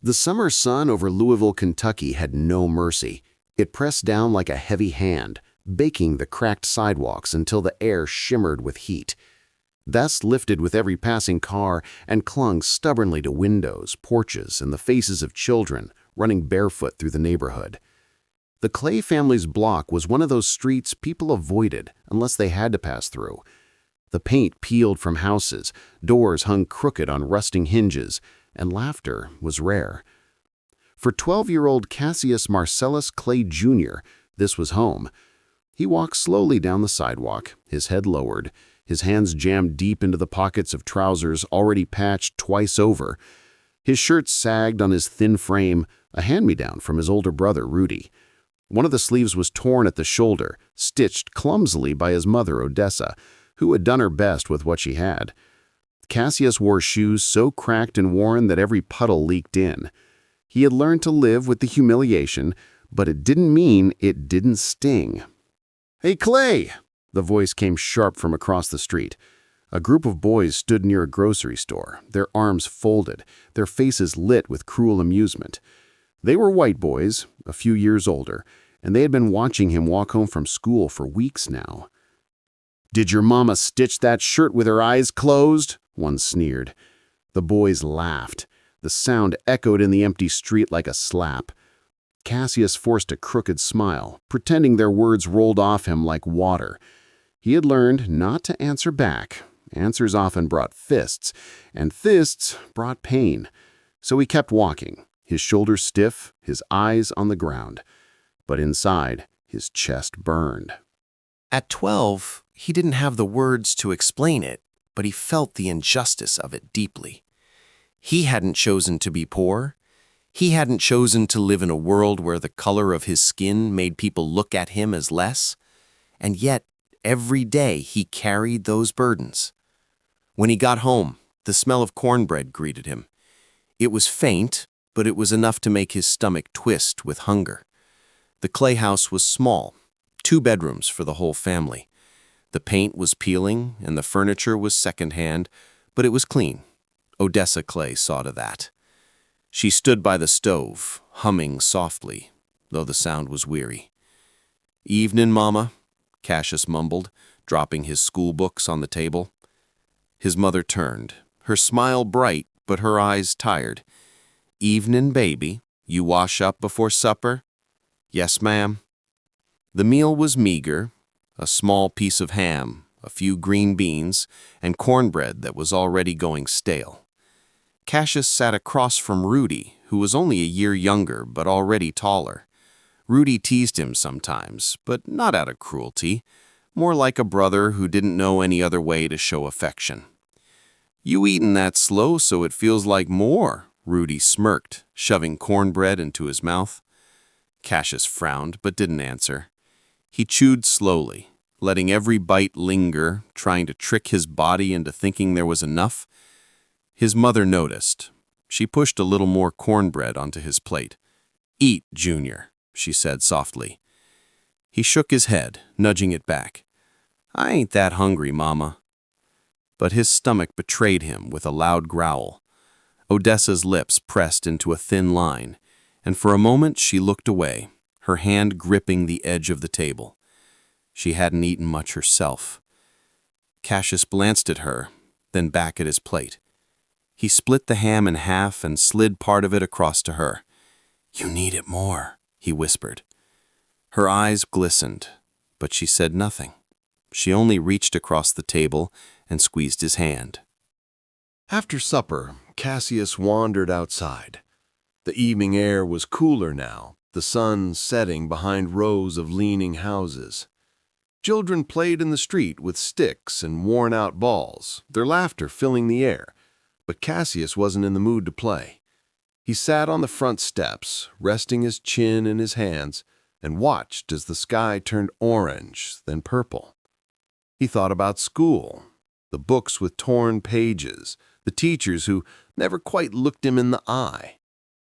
The summer sun over Louisville, Kentucky had no mercy. It pressed down like a heavy hand, baking the cracked sidewalks until the air shimmered with heat. Dust lifted with every passing car and clung stubbornly to windows, porches, and the faces of children running barefoot through the neighborhood. The Clay family's block was one of those streets people avoided unless they had to pass through. The paint peeled from houses, doors hung crooked on rusting hinges, and laughter was rare. For 12-year-old Cassius Marcellus Clay Jr., this was home. He walked slowly down the sidewalk, his head lowered, his hands jammed deep into the pockets of trousers already patched twice over. His shirt sagged on his thin frame, a hand-me-down from his older brother, Rudy. One of the sleeves was torn at the shoulder, stitched clumsily by his mother, Odessa, who had done her best with what she had. Cassius wore shoes so cracked and worn that every puddle leaked in. He had learned to live with the humiliation, but it didn't mean it didn't sting. "Hey, Clay!" The voice came sharp from across the street. A group of boys stood near a grocery store, their arms folded, their faces lit with cruel amusement. They were white boys, a few years older, and they had been watching him walk home from school for weeks now. "Did your mama stitch that shirt with her eyes closed?" one sneered. The boys laughed. The sound echoed in the empty street like a slap. Cassius forced a crooked smile, pretending their words rolled off him like water. He had learned not to answer back. Answers often brought fists, and fists brought pain. So he kept walking, his shoulders stiff, his eyes on the ground. But inside, his chest burned. At 12, he didn't have the words to explain it, but he felt the injustice of it deeply. He hadn't chosen to be poor. He hadn't chosen to live in a world where the color of his skin made people look at him as less. And yet, every day he carried those burdens. When he got home, the smell of cornbread greeted him. It was faint, but it was enough to make his stomach twist with hunger. The Clay house was small, 2 bedrooms for the whole family. The paint was peeling and the furniture was secondhand, but it was clean. Odessa Clay saw to that. She stood by the stove, humming softly, though the sound was weary. "Evenin', Mama," Cassius mumbled, dropping his school books on the table. His mother turned, her smile bright, but her eyes tired. "Evenin', baby. You wash up before supper?" "Yes, ma'am." The meal was meager, a small piece of ham, a few green beans, and cornbread that was already going stale. Cassius sat across from Rudy, who was only a year younger but already taller. Rudy teased him sometimes, but not out of cruelty, more like a brother who didn't know any other way to show affection. "You eatin' that slow so it feels like more," Rudy smirked, shoving cornbread into his mouth. Cassius frowned but didn't answer. He chewed slowly, letting every bite linger, trying to trick his body into thinking there was enough. His mother noticed. She pushed a little more cornbread onto his plate. "Eat, Junior," she said softly. He shook his head, nudging it back. "I ain't that hungry, Mama." But his stomach betrayed him with a loud growl. Odessa's lips pressed into a thin line, and for a moment she looked away, her hand gripping the edge of the table. She hadn't eaten much herself. Cassius glanced at her, then back at his plate. He split the ham in half and slid part of it across to her. "You need it more," he whispered. Her eyes glistened, but she said nothing. She only reached across the table and squeezed his hand. After supper, Cassius wandered outside. The evening air was cooler now, the sun setting behind rows of leaning houses. Children played in the street with sticks and worn-out balls, their laughter filling the air. But Cassius wasn't in the mood to play. He sat on the front steps, resting his chin in his hands, and watched as the sky turned orange, then purple. He thought about school, the books with torn pages, the teachers who never quite looked him in the eye.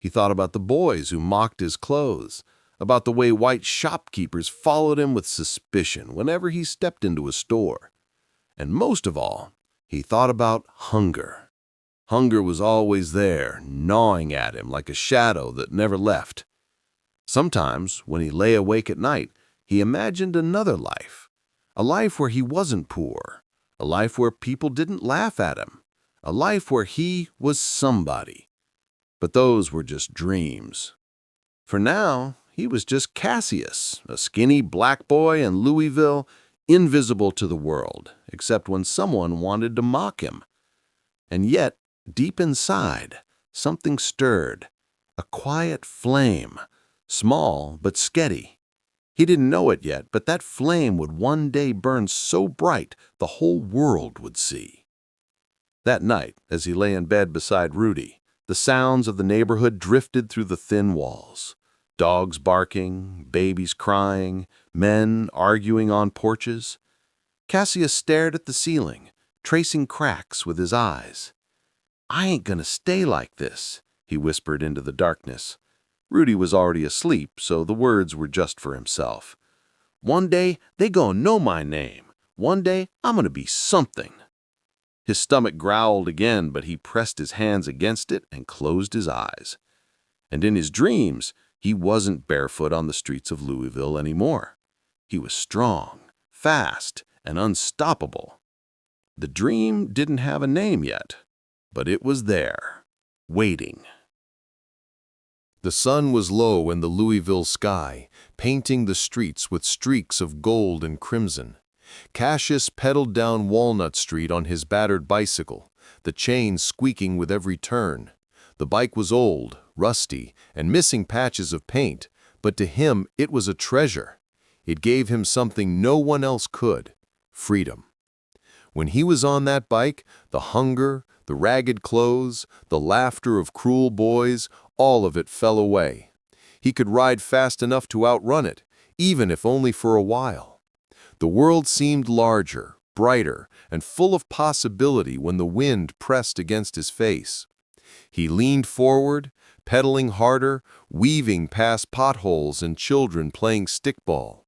He thought about the boys who mocked his clothes, about the way white shopkeepers followed him with suspicion whenever he stepped into a store. And most of all, he thought about hunger. Hunger was always there, gnawing at him like a shadow that never left. Sometimes, when he lay awake at night, he imagined another life. A life where he wasn't poor. A life where people didn't laugh at him. A life where he was somebody. But those were just dreams. For now, he was just Cassius, a skinny black boy in Louisville, invisible to the world, except when someone wanted to mock him. And yet, deep inside, something stirred, a quiet flame, small but steady. He didn't know it yet, but that flame would one day burn so bright the whole world would see. That night, as he lay in bed beside Rudy, the sounds of the neighborhood drifted through the thin walls. Dogs barking, babies crying, men arguing on porches. Cassius stared at the ceiling, tracing cracks with his eyes. "I ain't gonna stay like this," he whispered into the darkness. Rudy was already asleep, so the words were just for himself. "One day, they gonna know my name. One day, I'm gonna be something." His stomach growled again, but he pressed his hands against it and closed his eyes. And in his dreams, he wasn't barefoot on the streets of Louisville anymore. He was strong, fast, and unstoppable. The dream didn't have a name yet, but it was there, waiting. The sun was low in the Louisville sky, painting the streets with streaks of gold and crimson. Cassius pedaled down Walnut Street on his battered bicycle, the chain squeaking with every turn. The bike was old, rusty, and missing patches of paint, but to him it was a treasure. It gave him something no one else could: freedom. When he was on that bike, the hunger, the ragged clothes, the laughter of cruel boys, all of it fell away. He could ride fast enough to outrun it, even if only for a while. The world seemed larger, brighter, and full of possibility when the wind pressed against his face. He leaned forward, pedaling harder, weaving past potholes and children playing stickball.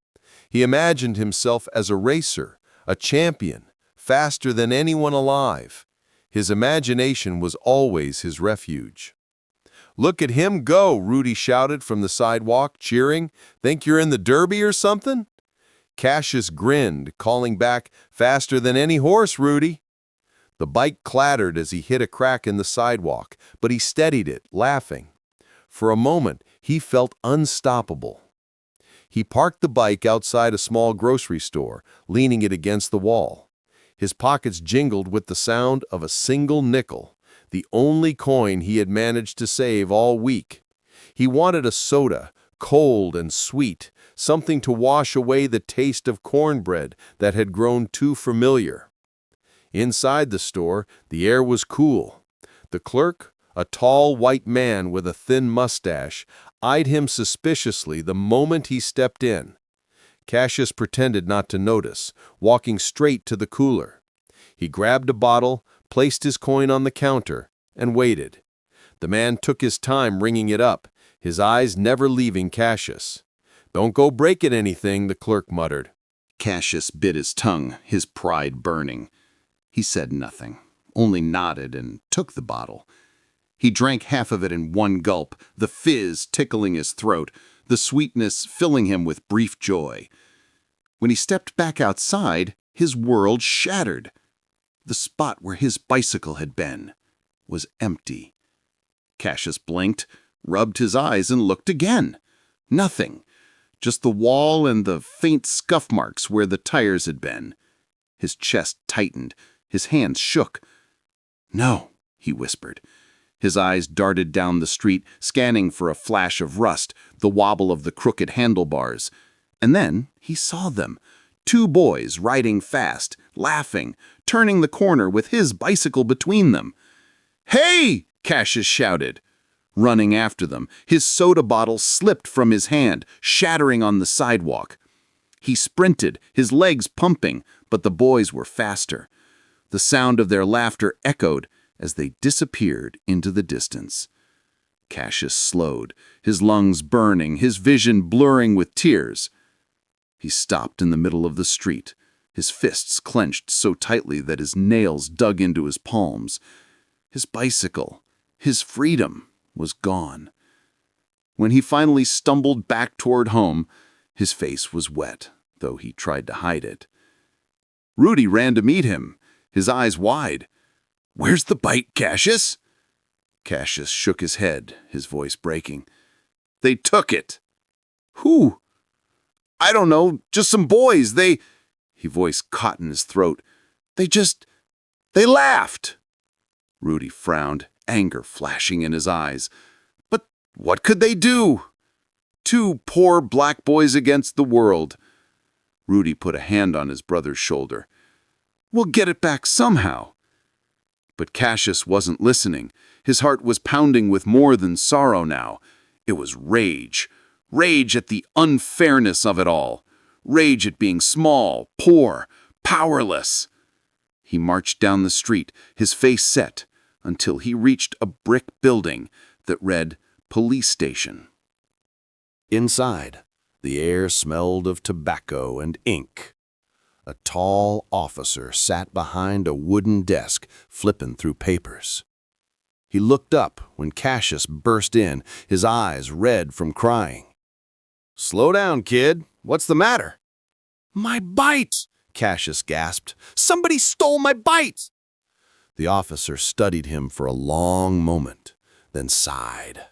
He imagined himself as a racer, a champion, faster than anyone alive. His imagination was always his refuge. "Look at him go," Rudy shouted from the sidewalk, cheering. "Think you're in the Derby or something?" Cassius grinned, calling back, "Faster than any horse, Rudy." The bike clattered as he hit a crack in the sidewalk, but he steadied it, laughing. For a moment, he felt unstoppable. He parked the bike outside a small grocery store, leaning it against the wall. His pockets jingled with the sound of a single nickel, the only coin he had managed to save all week. He wanted a soda, cold and sweet, something to wash away the taste of cornbread that had grown too familiar. Inside the store, the air was cool. The clerk, a tall white man with a thin mustache, eyed him suspiciously the moment he stepped in. Cassius pretended not to notice, walking straight to the cooler. He grabbed a bottle, placed his coin on the counter, and waited. The man took his time ringing it up, his eyes never leaving Cassius. "Don't go breaking anything," the clerk muttered. Cassius bit his tongue, his pride burning. He said nothing, only nodded and took the bottle. He drank half of it in one gulp, the fizz tickling his throat, the sweetness filling him with brief joy. When he stepped back outside, his world shattered. The spot where his bicycle had been was empty. Cassius blinked, rubbed his eyes, and looked again. Nothing. Just the wall and the faint scuff marks where the tires had been. His chest tightened. His hands shook. "No," he whispered. His eyes darted down the street, scanning for a flash of rust, the wobble of the crooked handlebars. And then he saw them. 2 boys riding fast, laughing, turning the corner with his bicycle between them. "Hey!" Cassius shouted. Running after them, his soda bottle slipped from his hand, shattering on the sidewalk. He sprinted, his legs pumping, but the boys were faster. The sound of their laughter echoed as they disappeared into the distance. Cassius slowed, his lungs burning, his vision blurring with tears. He stopped in the middle of the street, his fists clenched so tightly that his nails dug into his palms. His bicycle, his freedom, was gone. When he finally stumbled back toward home, his face was wet, though he tried to hide it. Rudy ran to meet him, his eyes wide. "Where's the bike, Cassius?" Cassius shook his head, his voice breaking. "They took it." "Who?" "I don't know, just some boys. His voice caught in his throat. They laughed." Rudy frowned, anger flashing in his eyes. "But what could they do? Two poor black boys against the world." Rudy put a hand on his brother's shoulder. "We'll get it back somehow." But Cassius wasn't listening. His heart was pounding with more than sorrow now. It was rage. Rage at the unfairness of it all. Rage at being small, poor, powerless. He marched down the street, his face set, until he reached a brick building that read Police Station. Inside, the air smelled of tobacco and ink. A tall officer sat behind a wooden desk, flipping through papers. He looked up when Cassius burst in, his eyes red from crying. "Slow down, kid. What's the matter?" "My bite!" Cassius gasped. "Somebody stole my bite!" The officer studied him for a long moment, then sighed.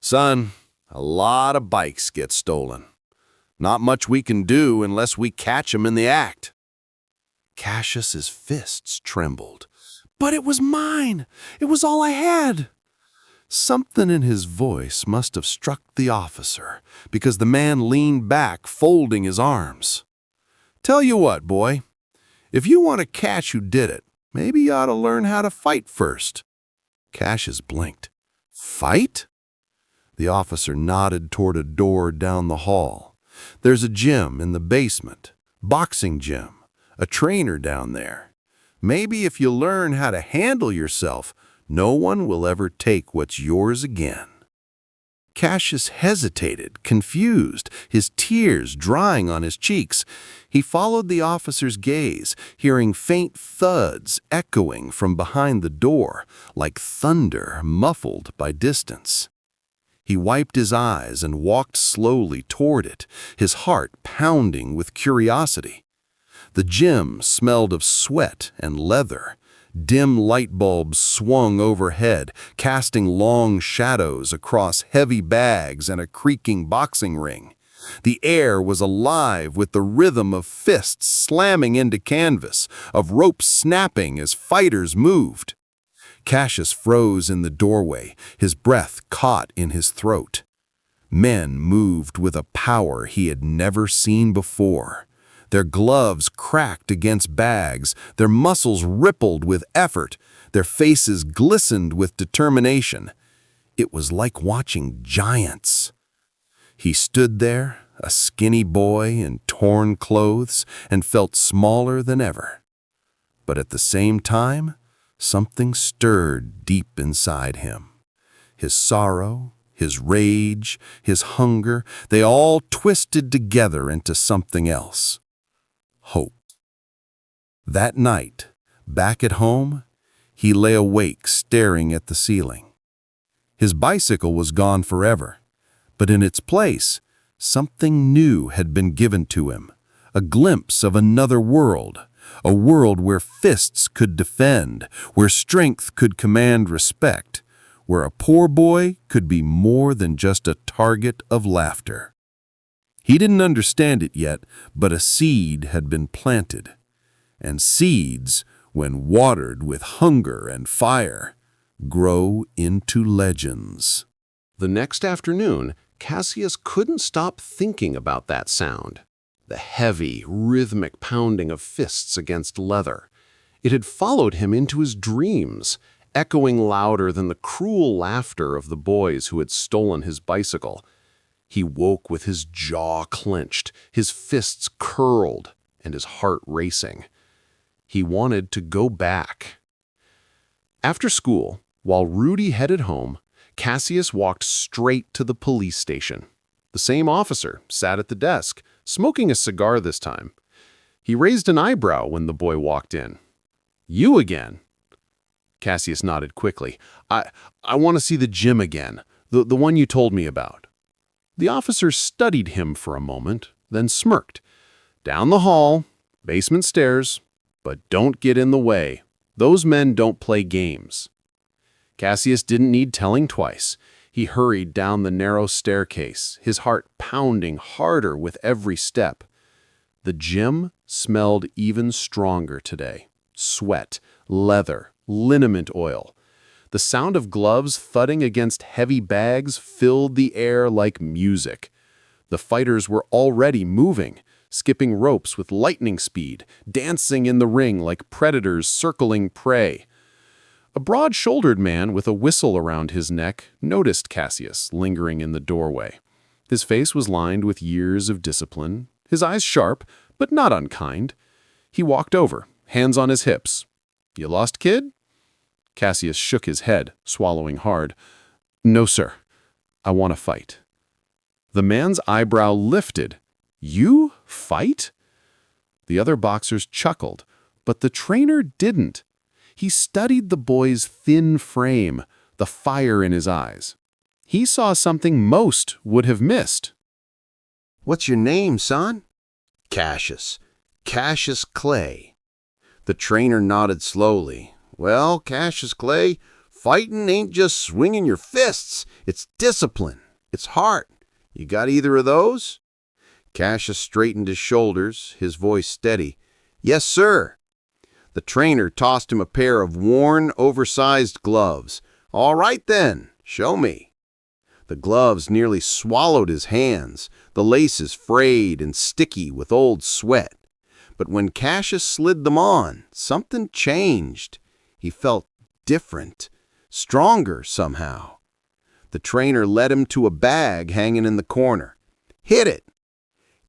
"Son, a lot of bikes get stolen. Not much we can do unless we catch 'em in the act." Cassius's fists trembled. "But it was mine! It was all I had!" Something in his voice must have struck the officer, because the man leaned back, folding his arms. "Tell you what, boy, if you want to catch who did it, maybe you ought to learn how to fight first." Cassius blinked. "Fight?" The officer nodded toward a door down the hall. "There's a gym in the basement, boxing gym, a trainer down there. Maybe if you learn how to handle yourself, no one will ever take what's yours again." Cassius hesitated, confused, his tears drying on his cheeks. He followed the officer's gaze, hearing faint thuds echoing from behind the door, like thunder muffled by distance. He wiped his eyes and walked slowly toward it, his heart pounding with curiosity. The gym smelled of sweat and leather. Dim light bulbs swung overhead, casting long shadows across heavy bags and a creaking boxing ring. The air was alive with the rhythm of fists slamming into canvas, of ropes snapping as fighters moved. Cassius froze in the doorway, his breath caught in his throat. Men moved with a power he had never seen before. Their gloves cracked against bags, their muscles rippled with effort, their faces glistened with determination. It was like watching giants. He stood there, a skinny boy in torn clothes, and felt smaller than ever. But at the same time, something stirred deep inside him. His sorrow, his rage, his hunger, they all twisted together into something else. Hope. That night, back at home, he lay awake staring at the ceiling. His bicycle was gone forever, but in its place, something new had been given to him, a glimpse of another world, a world where fists could defend, where strength could command respect, where a poor boy could be more than just a target of laughter. He didn't understand it yet, but a seed had been planted. And seeds, when watered with hunger and fire, grow into legends. The next afternoon, Cassius couldn't stop thinking about that sound. The heavy, rhythmic pounding of fists against leather. It had followed him into his dreams, echoing louder than the cruel laughter of the boys who had stolen his bicycle. He woke with his jaw clenched, his fists curled, and his heart racing. He wanted to go back. After school, while Rudy headed home, Cassius walked straight to the police station. The same officer sat at the desk, smoking a cigar this time. He raised an eyebrow when the boy walked in. "You again?" Cassius nodded quickly. I want to see the gym again, the one you told me about. The officer studied him for a moment, then smirked. Down the hall, basement stairs, but don't get in the way. Those men don't play games. Cassius didn't need telling twice. He hurried down the narrow staircase, his heart pounding harder with every step. The gym smelled even stronger today. Sweat, leather, liniment oil. The sound of gloves thudding against heavy bags filled the air like music. The fighters were already moving, skipping ropes with lightning speed, dancing in the ring like predators circling prey. A broad-shouldered man with a whistle around his neck noticed Cassius lingering in the doorway. His face was lined with years of discipline, his eyes sharp, but not unkind. He walked over, hands on his hips. "You lost, kid?" Cassius shook his head, swallowing hard. "No, sir. I want to fight." The man's eyebrow lifted. "You fight?" The other boxers chuckled, but the trainer didn't. He studied the boy's thin frame, the fire in his eyes. He saw something most would have missed. "What's your name, son?" "Cassius. Cassius Clay." The trainer nodded slowly. "Well, Cassius Clay, fighting ain't just swinging your fists. It's discipline. It's heart. You got either of those?" Cassius straightened his shoulders, his voice steady. "Yes, sir." The trainer tossed him a pair of worn, oversized gloves. "All right then, show me." The gloves nearly swallowed his hands, the laces frayed and sticky with old sweat. But when Cassius slid them on, something changed. He felt different, stronger somehow. The trainer led him to a bag hanging in the corner. "Hit it."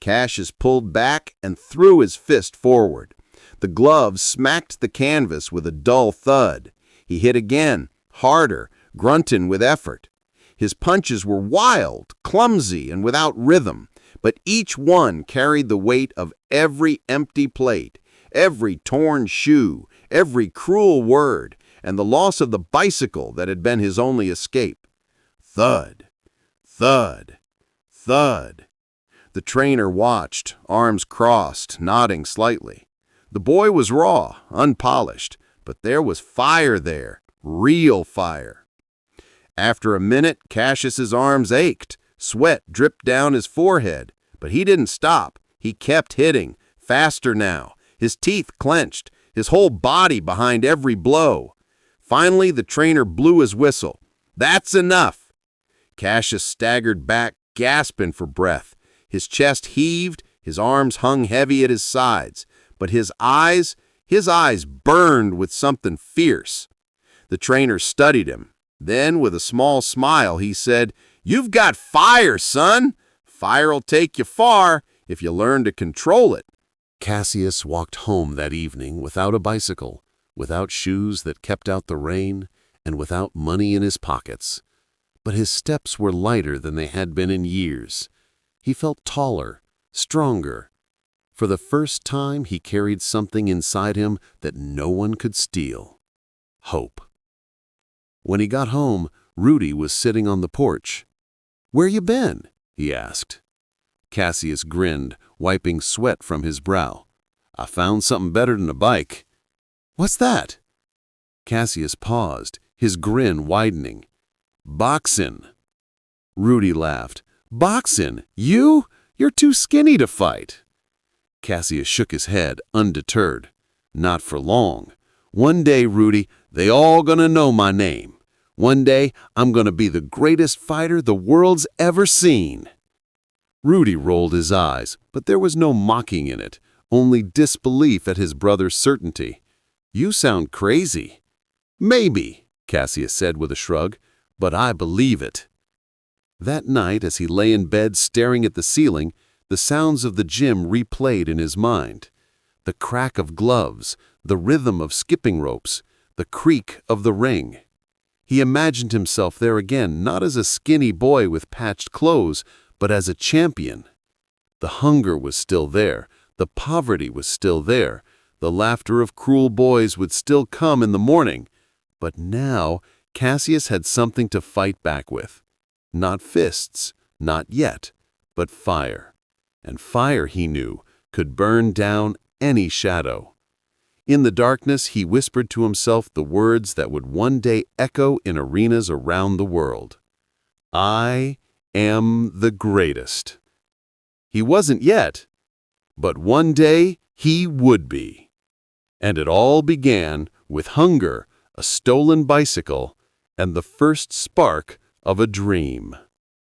Cassius pulled back and threw his fist forward. The glove smacked the canvas with a dull thud. He hit again, harder, grunting with effort. His punches were wild, clumsy, and without rhythm, but each one carried the weight of every empty plate, every torn shoe, every cruel word, and the loss of the bicycle that had been his only escape. Thud, thud, thud. The trainer watched, arms crossed, nodding slightly. The boy was raw, unpolished, but there was fire there, real fire. After a minute, Cassius's arms ached. Sweat dripped down his forehead, but he didn't stop. He kept hitting, faster now, his teeth clenched, his whole body behind every blow. Finally, the trainer blew his whistle. "That's enough." Cassius staggered back, gasping for breath. His chest heaved, his arms hung heavy at his sides, but his eyes burned with something fierce. The trainer studied him. Then, with a small smile, he said, "You've got fire, son. Fire'll take you far if you learn to control it." Cassius walked home that evening without a bicycle, without shoes that kept out the rain, and without money in his pockets. But his steps were lighter than they had been in years. He felt taller, stronger. For the first time, he carried something inside him that no one could steal. Hope. When he got home, Rudy was sitting on the porch. "Where you been?" he asked. Cassius grinned, wiping sweat from his brow. "I found something better than a bike." "What's that?" Cassius paused, his grin widening. "Boxing." Rudy laughed. "Boxing? You? You're too skinny to fight." Cassius shook his head, undeterred. "Not for long. One day, Rudy, they all gonna know my name. One day, I'm gonna be the greatest fighter the world's ever seen." Rudy rolled his eyes, but there was no mocking in it, only disbelief at his brother's certainty. "You sound crazy." "Maybe," Cassius said with a shrug, "but I believe it." That night, as he lay in bed staring at the ceiling, the sounds of the gym replayed in his mind. The crack of gloves, the rhythm of skipping ropes, the creak of the ring. He imagined himself there again, not as a skinny boy with patched clothes, but as a champion. The hunger was still there, the poverty was still there, the laughter of cruel boys would still come in the morning, But now Cassius had something to fight back with. Not fists, not yet, but fire. And fire, he knew, could burn down any shadow. In the darkness, he whispered to himself the words that would one day echo in arenas around the world. I am the greatest. He wasn't yet, but one day he would be. And it all began with hunger, a stolen bicycle, and the first spark of a dream.